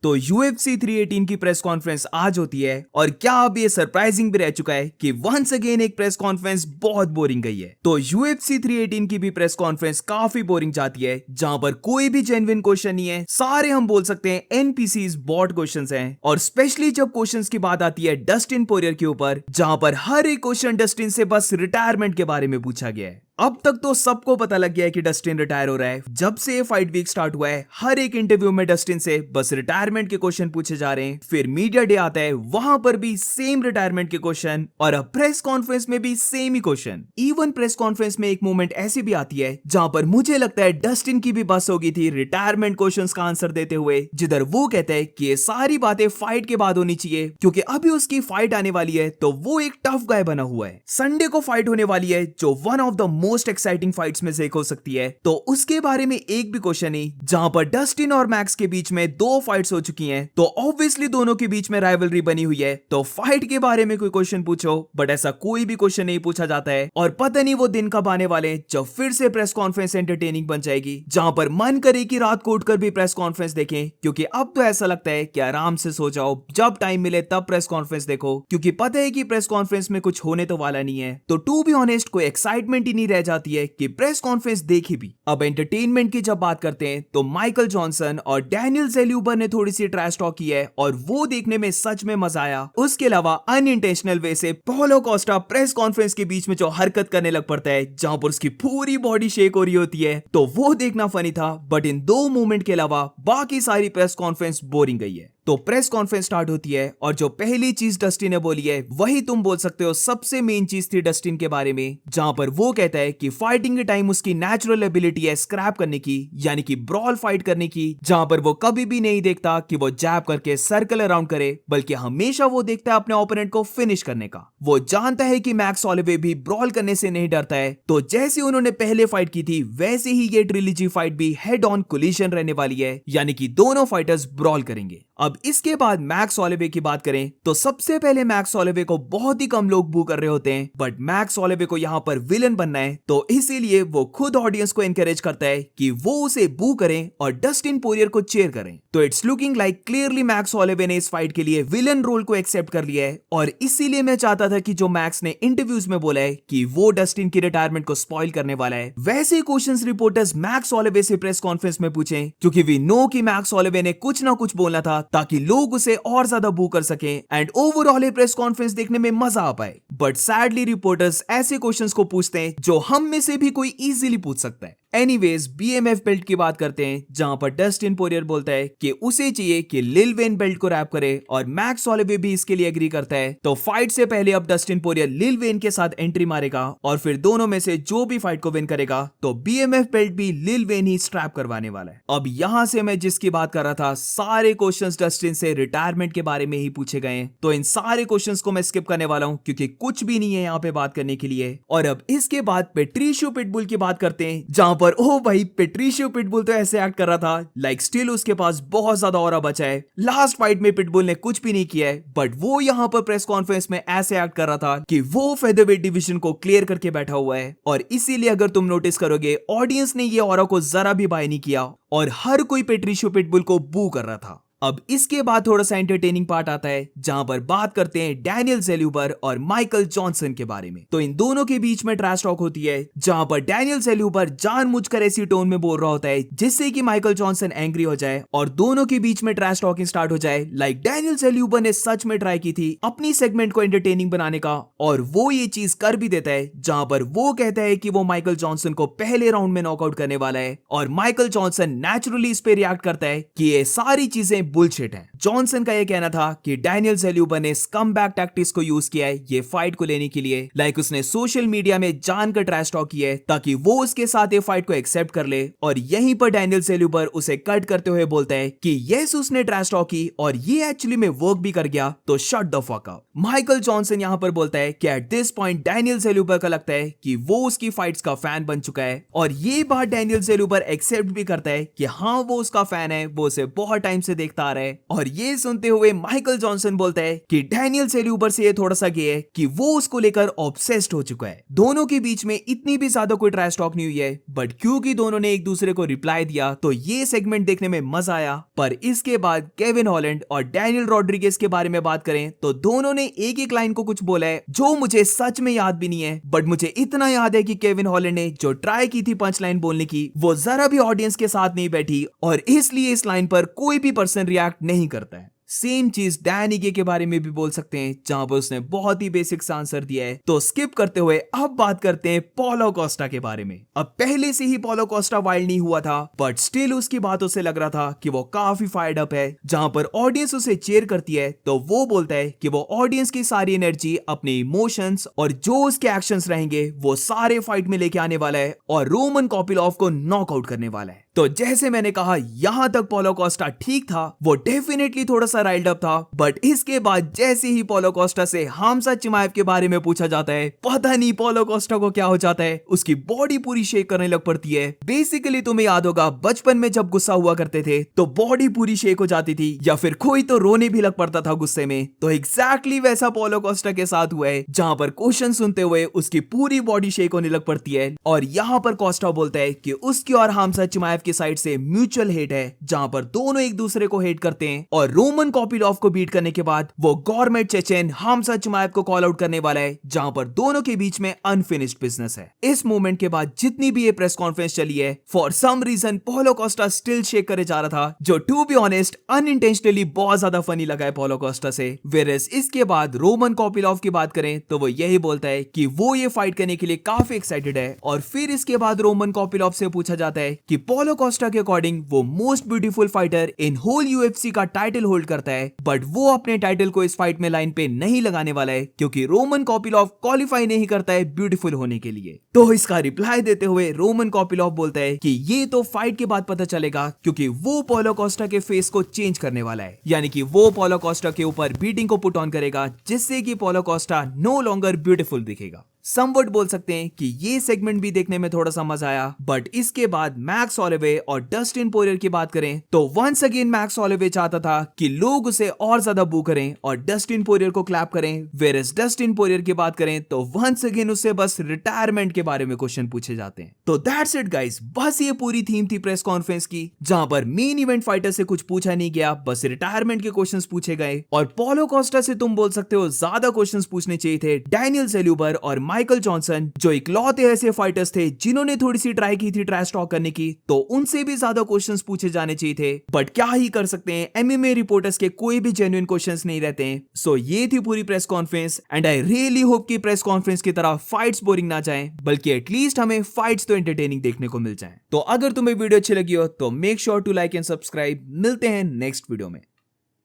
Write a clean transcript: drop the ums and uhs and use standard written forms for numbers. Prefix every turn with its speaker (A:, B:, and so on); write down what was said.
A: तो UFC 318 की press conference आज होती है और क्या अब ये सरप्राइजिंग भी रह चुका है कि वंस अगेन एक प्रेस कॉन्फ्रेंस बहुत बोरिंग गई है। तो UFC 318 की भी प्रेस कॉन्फ्रेंस काफी बोरिंग जाती है, जहां पर कोई भी जेन्युइन क्वेश्चन नहीं है। सारे हम बोल सकते हैं एनपीसीज बॉट क्वेश्चंस हैं, और स्पेशली जब क्वेश्चंस की बात आती है डस्टिन पोरियर के ऊपर, जहां पर हर एक क्वेश्चन डस्टिन से बस रिटायरमेंट के बारे में पूछा गया है। अब तक तो सबको पता लग गया है कि डस्टिन रिटायर हो रहा है। जब से ये फाइट वीक स्टार्ट हुआ है, हर एक इंटरव्यू में डस्टिन से बस रिटायरमेंट के क्वेश्चन पूछे जा रहे हैं। फिर मीडिया डे आता है, वहां पर भी सेम रिटायरमेंट के क्वेश्चन, और अब प्रेस कॉन्फ्रेंस में भी सेम ही क्वेश्चन। इवन प्रेस कॉन्फ्रेंस में एक मोमेंट ऐसी भी आती है जहां पर मुझे लगता है डस्टिन की भी बस हो गई थी रिटायरमेंट क्वेश्चंस का आंसर देते हुए, जिधर वो कहता है कि ये सारी बातें फाइट के बाद होनी चाहिए, क्योंकि अभी उसकी फाइट आने वाली है, तो वो एक टफ गाय बना हुआ है। संडे को फाइट होने वाली है, जो one of the most exciting fights में से एक हो सकती है। तो उसके बारे में एक भी क्वेश्चन नहीं, जहां पर डस्टिन और मैक्स के बीच में 2 फाइट्स हो चुकी हैं, तो ऑब्वियसली दोनों के बीच में राइवलरी बनी हुई है। तो फाइट के बारे में कोई क्वेश्चन पूछो, बट ऐसा कोई भी क्वेश्चन नहीं पूछा जाता है। और पता नहीं वो दिन कब आने वाले हैं जब फिर से प्रेस कॉन्फ्रेंस एंटरटेनिंग बन जाएगी, जहां पर मन करे कि रात को उठकर भी प्रेस कॉन्फ्रेंस देखें, क्योंकि अब तो ऐसा लगता है कि आराम से सो जाओ, जब टाइम मिले तब प्रेस कॉन्फ्रेंस देखो, क्योंकि पता है कि प्रेस कॉन्फ्रेंस में कुछ होने तो वाला नहीं है। तो टू बी ऑनेस्ट कोई एक्साइटमेंट ही नहीं रह जाती है कि प्रेस कॉन्फ्रेंस देखी भी। अब एंटरटेनमेंट की जब बात करते हैं, तो माइकल जॉनसन और डैनियल जेल्यूबर ने थोड़ी सी ट्रैश टॉक की है, और वो देखने में सच में मजा आया। उसके अलावा अनइंटेंशनल वे से पॉलो कोस्टा प्रेस कॉन्फ्रेंस के बीच में जो हरकत करने लग पड़ता है, जहां पर उसकी पूरी बॉडी शेक हो रही होती है, तो वो देखना फनी था। बट इन 2 मोमेंट के अलावा बाकी सारी प्रेस कॉन्फ्रेंस बोरिंग गई है। तो प्रेस कॉन्फ्रेंस स्टार्ट होती है, और जो पहली चीज डस्टिन ने बोली है, वही तुम बोल सकते हो सबसे मेन चीज थी डस्टिन के बारे में, जहां पर वो कहता है कि फाइटिंग के टाइम उसकी नेचुरल एबिलिटी है स्क्रैप करने की, यानी कि ब्रॉल फाइट करने की, जहां पर वो कभी भी नहीं देखता कि वो जैब करके सर्कल अराउंड करे, बल्कि हमेशा वो देखता है अपने ओपोनेंट को फिनिश करने का। वो जानता है कि मैक्स हॉलोवे भी ब्रॉल करने से नहीं डरता है। तो जैसे उन्होंने पहले फाइट की थी, वैसे ही ये ट्रिलॉजी फाइट भी हेड ऑन कोलिजन रहने वाली है, यानी कि दोनों फाइटर्स ब्रॉल करेंगे। अब इसके बाद मैक्स हॉलोवे की बात करें, तो सबसे पहले मैक्स हॉलोवे को बहुत ही कम लोग बू कर रहे होते हैं, बट मैक्स हॉलोवे को यहां पर विलन बनना है, तो इसीलिए वो खुद ऑडियंस को एनकरेज करता है कि वो उसे बू करें और डस्टिन पोरियर को चीयर करें। तो it's looking like clearly max Holloway ने इस फाइट के लिए विलन रोल को एक्सेप्ट कर लिया है, और इसीलिए मैं चाहता था कि जो मैक्स ने इंटरव्यूज में बोला है कि वो डस्टिन की रिटायरमेंट को स्पॉइल करने वाला है, वैसे क्वेश्चंस रिपोर्टर्स मैक्स हॉलोवे से प्रेस कॉन्फ्रेंस में पूछें, क्योंकि वी नो कि मैक्स हॉलोवे ने कुछ ना कुछ बोलना था ताकि लोग उसे और ज्यादा बू कर सकें एंड ओवरऑल प्रेस कॉन्फ्रेंस देखने में मजा आ पाए। बट सैडली रिपोर्टर्स ऐसे क्वेश्चंस को पूछते हैं जो हम में से भी कोई इजीली पूछ सकता है। एनीवेज बीएमएफ बेल्ट की बात करते हैं, जहां पर डस्टिन पोरियर बोलता है कि उसे चाहिए कि लिल वेन बेल्ट को रैप करे, और मैक्स हॉलोवे भी इसके लिए एग्री करता है। तो फाइट से पहले अब डस्टिन पोरियर लिल वेन के साथ एंट्री मारेगा, और फिर दोनों में से जो भी फाइट को विन करेगा, तो बीएमएफ बेल्ट भी लिल वेन ही स्ट्रैप करवाने वाला है। अब यहां से मैं जिसकी बात कर रहा था, सारे क्वेश्चंस डस्टिन से रिटायरमेंट के बारे में ही पूछे गए, तो इन सारे क्वेश्चंस को मैं स्किप करने वाला हूं, क्योंकि कुछ भी नहीं है यहाँ पे बात करने के लिए। और अब इसके बाद पेट्रिशियो पिटबुल की बात करते हैं, जहां पर ओ भाई पेट्रिशियो पिटबुल तो ऐसे एक्ट कर रहा था लाइक स्टिल उसके पास बहुत ज्यादा ऑरा बचा है। लास्ट फाइट में पिटबुल ने कुछ भी नहीं किया है, बट वो यहाँ पर प्रेस कॉन्फ्रेंस में ऐसे एक्ट कर रहा था कि वो फेदरवेट डिवीजन को क्लियर करके बैठा हुआ है, और इसीलिए अगर तुम नोटिस करोगे, ऑडियंस ने ये ऑरा को जरा भी बाय नहीं किया, और हर कोई पेट्रिशियो पिटबुल को बू कर रहा था। अब इसके बाद थोड़ा सा एंटरटेनिंग पार्ट आता है, जहां पर बात करते हैं डैनियल जेल्यूबर और माइकल जॉनसन के बारे में। तो इन दोनों के बीच में ट्रैश टॉक होती है, जहां पर डैनियल जेल्यूबर जानबूझकर ऐसी टोन में बोल रहा होता है जिससे कि माइकल जॉनसन एंग्री हो जाए, और दोनों के बीच में ट्रैश टॉकिंग स्टार्ट हो जाए। लाइक डैनियल जेल्यूबर ने सच में ट्राई की थी अपनी सेगमेंट को एंटरटेनिंग बनाने का, और वो ये चीज कर भी देता है, जहां पर वो कहता है कि वो माइकल जॉनसन को पहले राउंड में नॉकआउट करने वाला है, और माइकल जॉनसन नेचुरली इस पे रिएक्ट करता है कि ये सारी चीजें बुलशिट है। जॉनसन का यह कहना था कि डैनियल जेल्यूबर ने स्कमबैग टैक्टिक्स को यूज किया है ये फाइट को लेने के लिए, लाइक उसने सोशल मीडिया में जानकर ट्रैश टॉक किया है ताकि वो उसके साथ ये फाइट को एक्सेप्ट कर ले। और यहीं पर डैनियल जेल्यूबर उसे कट करते हुए बोलता है कि यस उसने ट्रैश टॉक की और ये एक्चुअली में वर्क भी कर गया, तो shut the fuck up. Michael Johnson यहां पर बोलता है कि एट दिस पॉइंट डैनियल जेल्यूबर का लगता है कि वो उसकी फाइट्स का फैन बन चुका है, और ये बात डैनियल जेल्यूबर एक्सेप्ट भी करता है कि हाँ वो उसका फैन है, वो उसे बहुत टाइम से देखता आ रहा है। और ये सुनते हुए माइकल जॉनसन बोलता है कि डैनियल सेल्यूबर से ये थोड़ा सा गे है कि वो उसको लेकर ऑब्सेस्ड हो चुका है। दोनों के बीच में इतनी भी ज्यादा कोई ट्रैश टॉक नहीं हुई है, बट क्योंकि दोनों ने एक दूसरे को रिप्लाई दिया तो ये सेगमेंट देखने में मजा आया। पर इसके बाद केविन हॉलैंड और डैनियल रॉड्रिगेज के बारे में बात करें तो दोनों ने एक एक लाइन को कुछ बोला है जो मुझे सच में याद भी नहीं है, बट मुझे इतना याद है कि केविन हॉलैंड ने जो ट्राई की थी पंच लाइन बोलने की वो जरा भी ऑडियंस के साथ नहीं बैठी और इसलिए इस लाइन पर कोई भी पर्सन रिएक्ट नहीं करता है। सेम चीज डैन इगे के बारे में भी बोल सकते हैं जहां पर उसने बहुत ही बेसिक सा आंसर दिया है। तो स्किप करते हुए अब बात करते हैं पॉलो कोस्टा के बारे में। अब पहले से ही पॉलो कोस्टा वाइल्ड नहीं हुआ था, बट स्टिल उसकी बातों से लग रहा था कि वो काफी फायर्ड अप है। जहां पर ऑडियंस उसे चीयर करती है तो वो बोलता है कि वो ऑडियंस की सारी एनर्जी, अपने इमोशंस और जो उसके एक्शंस रहेंगे वो सारे फाइट में लेके आने वाला है और रोमन कोपिलोव को नॉकआउट करने वाला है। तो जैसे मैंने कहा यहां तक पॉलो कोस्टा ठीक था, वो डेफिनेटली थोड़ा सा राइल्ड अप था, बट इसके बाद जैसे ही पॉलो कोस्टा से हामजा चिमाएव के बारे में पूछा जाता है, पता नहीं पॉलो कोस्टा को क्या हो जाता है, उसकी बॉडी पूरी शेक करने लग पड़ती है। बेसिकली तुम्हें याद होगा बचपन में जब गुस्सा हुआ करते थे तो बॉडी पूरी शेक हो जाती थी या फिर कोई तो रोने भी लग पड़ता था गुस्से में। तो एग्जैक्टली वैसा पॉलो कोस्टा के साथ हुआ है, जहां पर क्वेश्चन सुनते हुए उसकी पूरी बॉडी शेक होने लग पड़ती है। और यहाँ पर कोस्टा बोलता है कि उसकी और हामजा चिमाएव की साइड से म्यूचुअल हेट है, जहां पर दोनों एक दूसरे को हेट करते हैं और रोमन कोपिलोव को बीट करने के बाद वो गवर्नमेंट चेचेन हामजा चिमाएव को कॉल आउट करने वाला है, जहां पर दोनों के बीच में अनफिनिश्ड बिजनेस है। इस मोमेंट के बाद जितनी भी ये प्रेस कॉन्फ्रेंस चली है, for some reason Paulo Costa still shake करे जा रहा था, जो टू बी ऑनेस्ट अनइंटेंशनली बहुत ज्यादा फनी लगा है पॉलो कोस्टा से। वेयरएज इसके बाद रोमन कोपिलोव की बात करें तो वो यही बोलता है कि वो ये फाइट करने के लिए काफी एक्साइटेड है। और फिर इसके बाद रोमन कोपिलोव से पूछा जाता है कि पॉलो कोस्टा के अकॉर्डिंग वो most beautiful fighter in whole UFC का टाइटल होल्ड करता है, बट वो अपने टाइटल को इस फाइट में लाइन पे नहीं लगाने वाला है क्योंकि रोमन कोपिलोव क्वालिफाई नहीं करता है ब्यूटीफुल होने के लिए। तो इसका रिप्लाई देते हुए रोमन कोपिलोव बोलता है कि ये तो फाइट के बाद पता चलेगा क्योंकि वो पॉलो कोस्टा के फेस को चेंज करने वाला है, यानी कि वो पॉलो कोस्टा के ऊपर बीटिंग को पुट ऑन करेगा जिससे कि Paulo Costa no longer beautiful दिखेगा। समवट बोल सकते हैं कि ये सेगमेंट भी देखने में थोड़ा सा मजा आया। बट इसके बाद मैक्स हॉलोवे और डस्टिन पोरियर की बात करें तो वंस अगेन मैक्स हॉलोवे चाहता था कि लोग उसे और ज्यादा बू करें और डस्टिन पोरियर को क्लैप करें। वेयरएज डस्टिन पोरियर की बात करें तो वंस अगेन उससे बस रिटायरमेंट के बारे में क्वेश्चन पूछे जाते हैं। तो दैट्स इट गाइस, बस ये पूरी थीम थी प्रेस कॉन्फ्रेंस की, जहां पर मेन इवेंट फाइटर से कुछ पूछा नहीं गया, बस रिटायरमेंट के क्वेश्चंस पूछे गए। और पॉलो कोस्टा से तुम बोल सकते हो ज्यादा क्वेश्चंस पूछने चाहिए थे डैनियल सेल्यूबर और माइकल जॉनसन, जो इकलौते ऐसे फाइटर्स थे जिन्होंने थोड़ी सी ट्राई की थी ट्रैश टॉक करने की, तो उनसे भी ज्यादा क्वेश्चंस पूछे जाने चाहिए थे। बट क्या ही कर सकते हैं, एमएमए रिपोर्टर्स के कोई भी जेन्युइन क्वेश्चंस नहीं रहते हैं। सो ये थी पूरी press conference and I really hope कि प्रेस कॉन्फ्रेंस की तरह फाइट्स बोरिंग ना जाएं, बल्कि एटलीस्ट हमें फाइट्स तो एंटरटेनिंग देखने को मिल जाएं। तो अगर तुम्हें वीडियो अच्छी लगी हो तो make sure to like and subscribe. मिलते हैं नेक्स्ट वीडियो में।